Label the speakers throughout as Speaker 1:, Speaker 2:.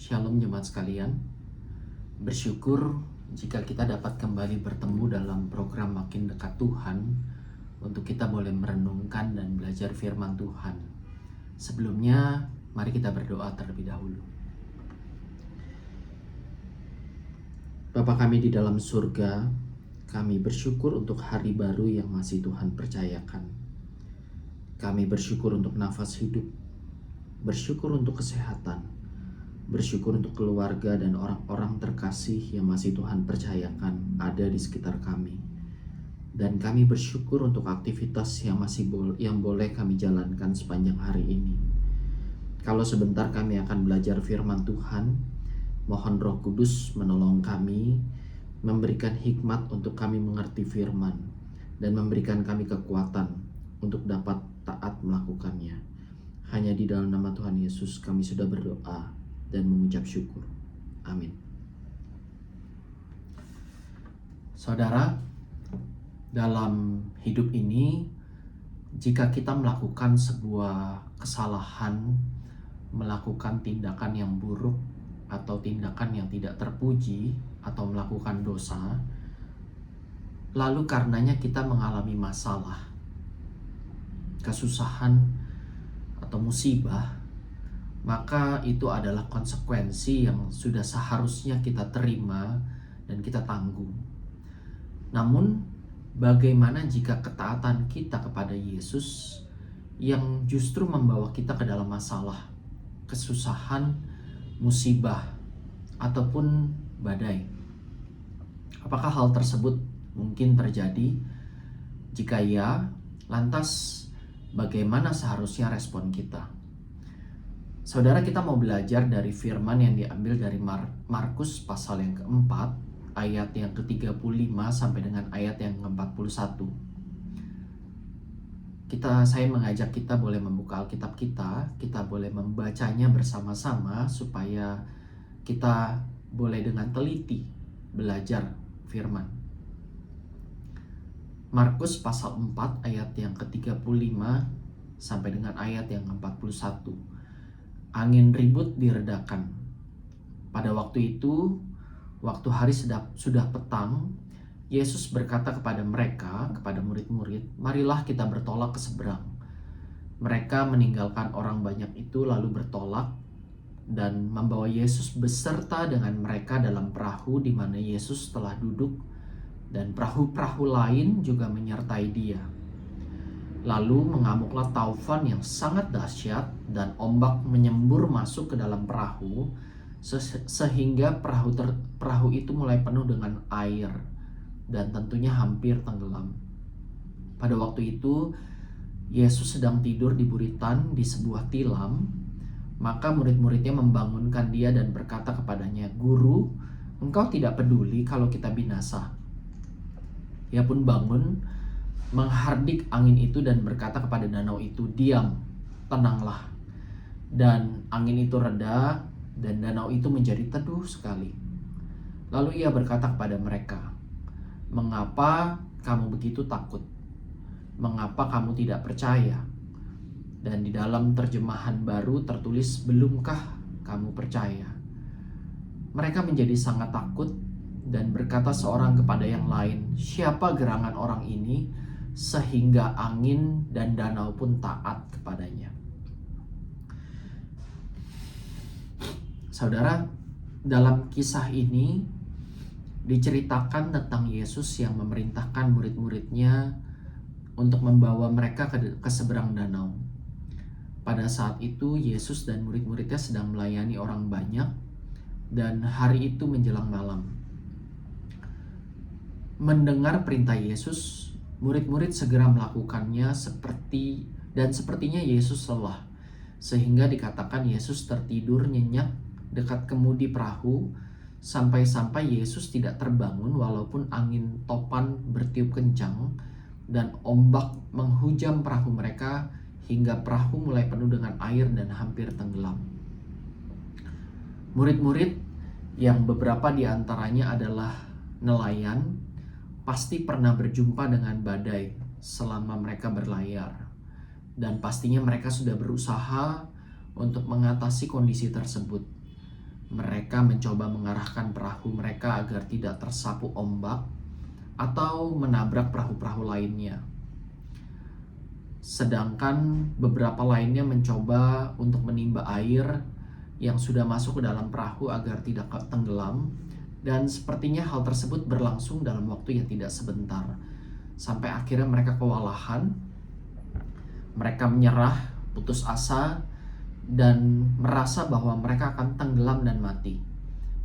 Speaker 1: Shalom jemaat sekalian. Bersyukur jika kita dapat kembali bertemu dalam program Makin Dekat Tuhan untuk kita boleh merenungkan dan belajar firman Tuhan. Sebelumnya, mari kita berdoa terlebih dahulu. Bapa kami di dalam surga, kami bersyukur untuk hari baru yang masih Tuhan percayakan. Kami bersyukur untuk nafas hidup, bersyukur untuk kesehatan, bersyukur untuk keluarga dan orang-orang terkasih yang masih Tuhan percayakan ada di sekitar kami. Dan kami bersyukur untuk aktivitas yang boleh kami jalankan sepanjang hari ini. Kalau sebentar kami akan belajar firman Tuhan, mohon Roh Kudus menolong kami, memberikan hikmat untuk kami mengerti firman, dan memberikan kami kekuatan untuk dapat taat melakukannya. Hanya di dalam nama Tuhan Yesus kami sudah berdoa dan mengucap syukur. Amin. Saudara, dalam hidup ini, jika kita melakukan sebuah kesalahan, melakukan tindakan yang buruk atau tindakan yang tidak terpuji, atau melakukan dosa, lalu karenanya kita mengalami masalah, kesusahan, atau musibah, maka itu adalah konsekuensi yang sudah seharusnya kita terima dan kita tanggung. Namun, bagaimana jika ketaatan kita kepada Yesus yang justru membawa kita ke dalam masalah, kesusahan, musibah, ataupun badai? Apakah hal tersebut mungkin terjadi? Jika ya, lantas bagaimana seharusnya respon kita? Saudara, kita mau belajar dari firman yang diambil dari Markus pasal yang keempat, ayat yang ke-35 sampai dengan ayat yang ke-41. Saya mengajak kita boleh membuka Alkitab kita boleh membacanya bersama-sama supaya kita boleh dengan teliti belajar firman. Markus pasal 4 ayat yang ke-35 sampai dengan ayat yang ke-41. Angin ribut diredakan. Pada waktu itu, waktu hari sudah petang, Yesus berkata kepada murid-murid, "Marilah kita bertolak ke seberang." Mereka meninggalkan orang banyak itu lalu bertolak dan membawa Yesus beserta dengan mereka dalam perahu di mana Yesus telah duduk, dan perahu-perahu lain juga menyertai dia. Lalu mengamuklah taufan yang sangat dahsyat dan ombak menyembur masuk ke dalam perahu sehingga perahu itu mulai penuh dengan air dan tentunya hampir tenggelam. Pada waktu itu Yesus sedang tidur di buritan di sebuah tilam. Maka murid-muridnya membangunkan dia dan berkata kepadanya, "Guru, engkau tidak peduli kalau kita binasa?" Ia pun bangun, menghardik angin itu dan berkata kepada danau itu, "Diam, tenanglah." Dan angin itu reda dan danau itu menjadi teduh sekali. Lalu ia berkata kepada mereka, "Mengapa kamu begitu takut? Mengapa kamu tidak percaya?" Dan di dalam terjemahan baru tertulis, "Belumkah kamu percaya?" Mereka menjadi sangat takut dan berkata seorang kepada yang lain, "Siapa gerangan orang ini sehingga angin dan danau pun taat kepadanya?" Saudara, dalam kisah ini diceritakan tentang Yesus yang memerintahkan murid-muridnya untuk membawa mereka ke seberang danau. Pada saat itu Yesus dan murid-muridnya sedang melayani orang banyak, dan hari itu menjelang malam. Mendengar perintah Yesus, murid-murid segera melakukannya sepertinya Yesus lelah, sehingga dikatakan Yesus tertidur nyenyak dekat kemudi perahu sampai-sampai Yesus tidak terbangun walaupun angin topan bertiup kencang dan ombak menghujam perahu mereka hingga perahu mulai penuh dengan air dan hampir tenggelam. Murid-murid yang beberapa di antaranya adalah nelayan pasti pernah berjumpa dengan badai selama mereka berlayar, dan pastinya mereka sudah berusaha untuk mengatasi kondisi tersebut. Mereka mencoba mengarahkan perahu mereka agar tidak tersapu ombak atau menabrak perahu-perahu lainnya. Sedangkan beberapa lainnya mencoba untuk menimba air yang sudah masuk ke dalam perahu agar tidak tenggelam. Dan sepertinya hal tersebut berlangsung dalam waktu yang tidak sebentar. Sampai akhirnya mereka kewalahan, mereka menyerah, putus asa, dan merasa bahwa mereka akan tenggelam dan mati.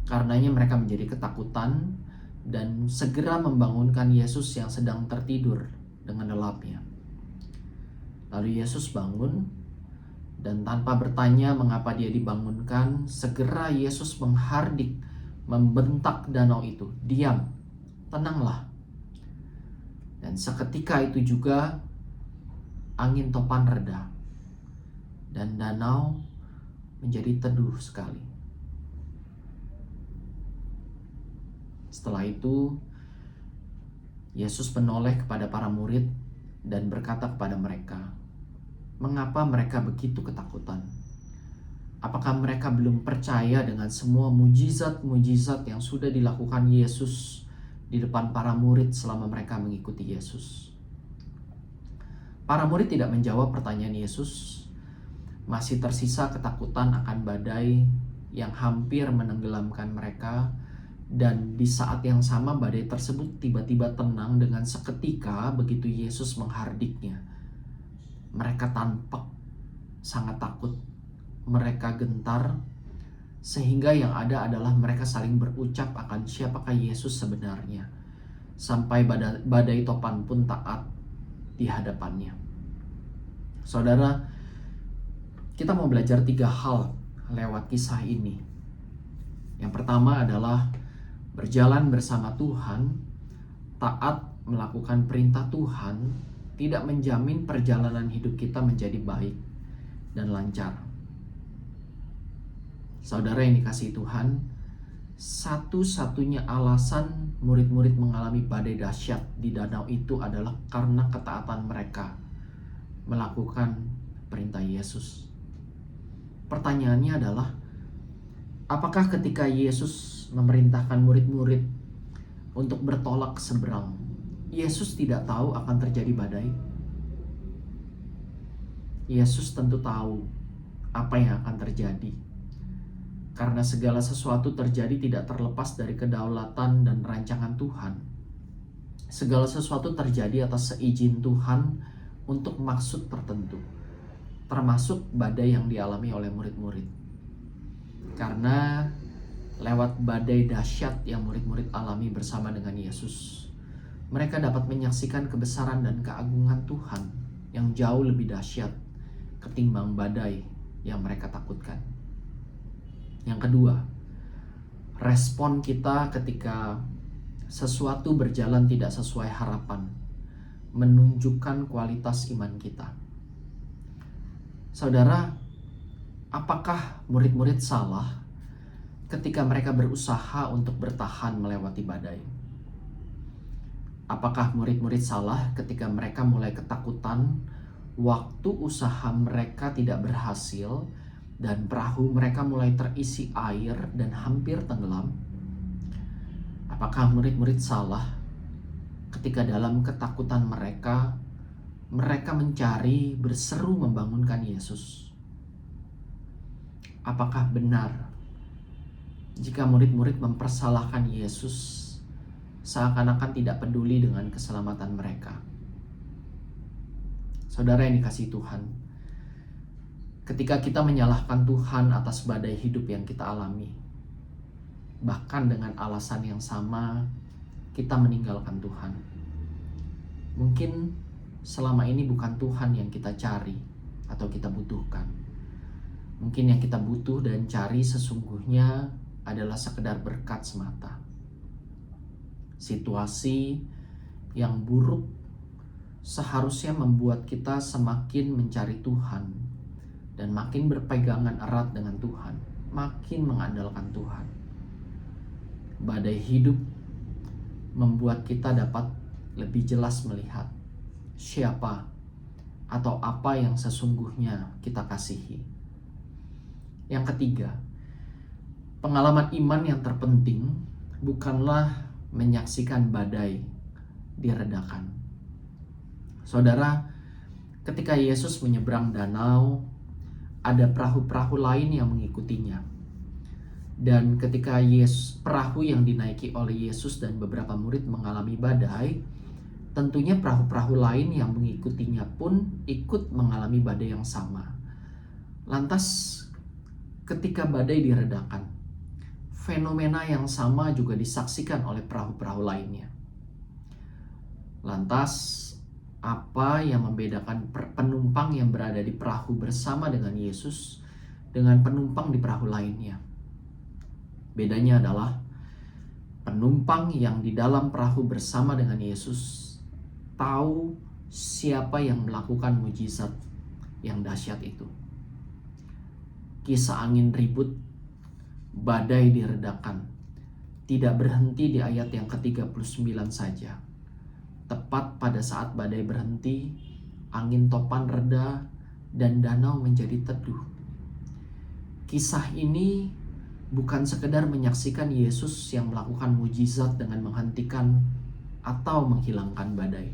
Speaker 1: Karenanya mereka menjadi ketakutan dan segera membangunkan Yesus yang sedang tertidur dengan lelapnya. Lalu Yesus bangun, dan tanpa bertanya mengapa dia dibangunkan, segera Yesus menghardik, membentak danau itu, "Diam, tenanglah." Dan seketika itu juga angin topan reda dan danau menjadi teduh sekali. Setelah itu Yesus menoleh kepada para murid dan berkata kepada mereka, "Mengapa mereka begitu ketakutan? Apakah mereka belum percaya dengan semua mujizat-mujizat yang sudah dilakukan Yesus di depan para murid selama mereka mengikuti Yesus?" Para murid tidak menjawab pertanyaan Yesus. Masih tersisa ketakutan akan badai yang hampir menenggelamkan mereka. Dan di saat yang sama badai tersebut tiba-tiba tenang dengan seketika begitu Yesus menghardiknya. Mereka tampak sangat takut. Mereka gentar, sehingga yang ada adalah mereka saling berucap akan siapakah Yesus sebenarnya. Sampai badai topan pun taat di hadapannya. Saudara, kita mau belajar 3 hal lewat kisah ini. Yang pertama adalah berjalan bersama Tuhan, taat melakukan perintah Tuhan, tidak menjamin perjalanan hidup kita menjadi baik dan lancar. Saudara yang dikasihi Tuhan, satu-satunya alasan murid-murid mengalami badai dahsyat di danau itu adalah karena ketaatan mereka melakukan perintah Yesus. Pertanyaannya adalah, apakah ketika Yesus memerintahkan murid-murid untuk bertolak ke seberang, Yesus tidak tahu akan terjadi badai? Yesus tentu tahu apa yang akan terjadi. Karena segala sesuatu terjadi tidak terlepas dari kedaulatan dan rancangan Tuhan. Segala sesuatu terjadi atas seizin Tuhan untuk maksud tertentu, termasuk badai yang dialami oleh murid-murid. Karena lewat badai dahsyat yang murid-murid alami bersama dengan Yesus, mereka dapat menyaksikan kebesaran dan keagungan Tuhan yang jauh lebih dahsyat ketimbang badai yang mereka takutkan. Yang kedua, respon kita ketika sesuatu berjalan tidak sesuai harapan menunjukkan kualitas iman kita. Saudara, apakah murid-murid salah ketika mereka berusaha untuk bertahan melewati badai? Apakah murid-murid salah ketika mereka mulai ketakutan waktu usaha mereka tidak berhasil dan perahu mereka mulai terisi air dan hampir tenggelam? Apakah murid-murid salah ketika dalam ketakutan mereka mencari, berseru membangunkan Yesus? Apakah benar jika murid-murid mempersalahkan Yesus seakan-akan tidak peduli dengan keselamatan mereka? Saudara yang dikasihi Tuhan, ketika kita menyalahkan Tuhan atas badai hidup yang kita alami, bahkan dengan alasan yang sama, kita meninggalkan Tuhan. Mungkin selama ini bukan Tuhan yang kita cari atau kita butuhkan. Mungkin yang kita butuh dan cari sesungguhnya adalah sekedar berkat semata. Situasi yang buruk seharusnya membuat kita semakin mencari Tuhan dan makin berpegangan erat dengan Tuhan, makin mengandalkan Tuhan. Badai hidup membuat kita dapat lebih jelas melihat siapa atau apa yang sesungguhnya kita kasihi. Yang ketiga, Pengalaman iman yang terpenting bukanlah menyaksikan badai diredakan. Saudara, ketika Yesus menyeberang danau, ada perahu-perahu lain yang mengikutinya. Dan ketika perahu yang dinaiki oleh Yesus dan beberapa murid mengalami badai, tentunya perahu-perahu lain yang mengikutinya pun ikut mengalami badai yang sama. Lantas, ketika badai diredakan, fenomena yang sama juga disaksikan oleh perahu-perahu lainnya. Lantas, apa yang membedakan penumpang yang berada di perahu bersama dengan Yesus dengan penumpang di perahu lainnya? Bedanya adalah penumpang yang di dalam perahu bersama dengan Yesus tahu siapa yang melakukan mujizat yang dahsyat itu. Kisah angin ribut, badai diredakan, tidak berhenti di ayat yang ke-39 saja. Tepat pada saat badai berhenti, angin topan reda dan danau menjadi teduh. Kisah ini bukan sekedar menyaksikan Yesus yang melakukan mujizat dengan menghentikan atau menghilangkan badai.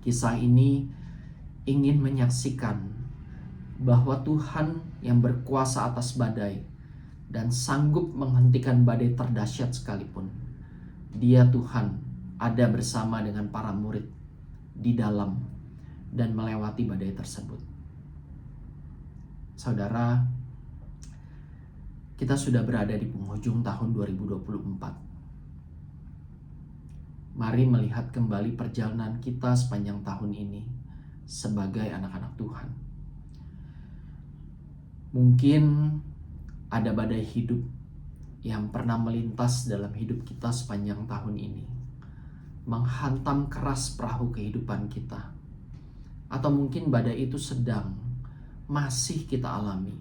Speaker 1: Kisah ini ingin menyaksikan bahwa Tuhan yang berkuasa atas badai dan sanggup menghentikan badai terdahsyat sekalipun, Dia Tuhan ada bersama dengan para murid di dalam dan melewati badai tersebut. Saudara, kita sudah berada di penghujung tahun 2024. Mari melihat kembali perjalanan kita sepanjang tahun ini sebagai anak-anak Tuhan. Mungkin ada badai hidup yang pernah melintas dalam hidup kita sepanjang tahun ini, menghantam keras perahu kehidupan kita. Atau mungkin badai itu masih kita alami,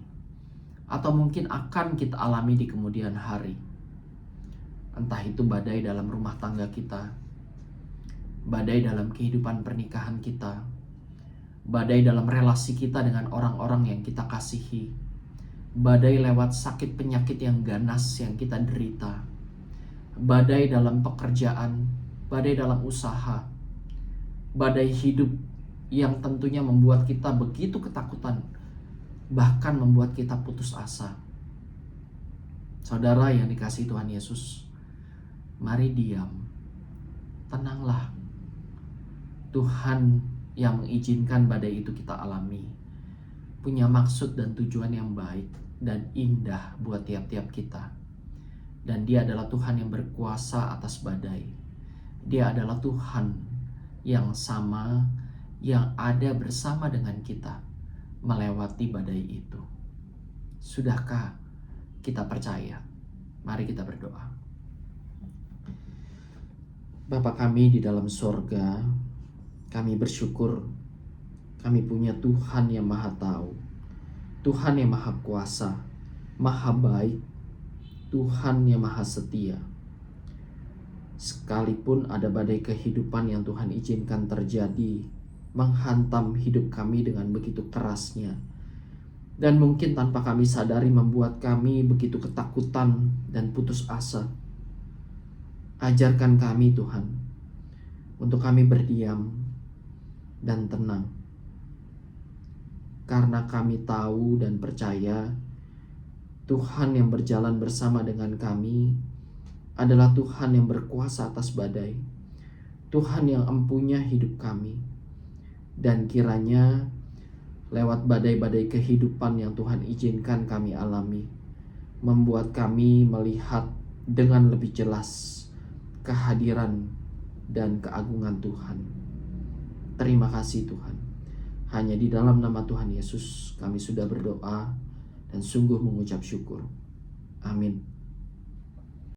Speaker 1: atau mungkin akan kita alami di kemudian hari. Entah itu badai dalam rumah tangga kita, badai dalam kehidupan pernikahan kita, badai dalam relasi kita dengan orang-orang yang kita kasihi, badai lewat sakit penyakit yang ganas yang kita derita, badai dalam pekerjaan, badai dalam usaha, badai hidup yang tentunya membuat kita begitu ketakutan, bahkan membuat kita putus asa. Saudara yang dikasihi Tuhan Yesus, mari diam, tenanglah. Tuhan yang mengizinkan badai itu kita alami punya maksud dan tujuan yang baik dan indah buat tiap-tiap kita. Dan Dia adalah Tuhan yang berkuasa atas badai. Dia adalah Tuhan yang sama, yang ada bersama dengan kita melewati badai itu. Sudahkah kita percaya? Mari kita berdoa. Bapa kami di dalam sorga, kami bersyukur kami punya Tuhan yang Maha Tahu, Tuhan yang Maha Kuasa, Maha Baik, Tuhan yang Maha Setia. Sekalipun ada badai kehidupan yang Tuhan izinkan terjadi, menghantam hidup kami dengan begitu kerasnya, dan mungkin tanpa kami sadari membuat kami begitu ketakutan dan putus asa. Ajarkan kami Tuhan, untuk kami berdiam dan tenang, karena kami tahu dan percaya Tuhan yang berjalan bersama dengan kami adalah Tuhan yang berkuasa atas badai, Tuhan yang empunya hidup kami. Dan kiranya lewat badai-badai kehidupan yang Tuhan izinkan kami alami, membuat kami melihat dengan lebih jelas kehadiran dan keagungan Tuhan. Terima kasih Tuhan. Hanya di dalam nama Tuhan Yesus kami sudah berdoa dan sungguh mengucap syukur. Amin.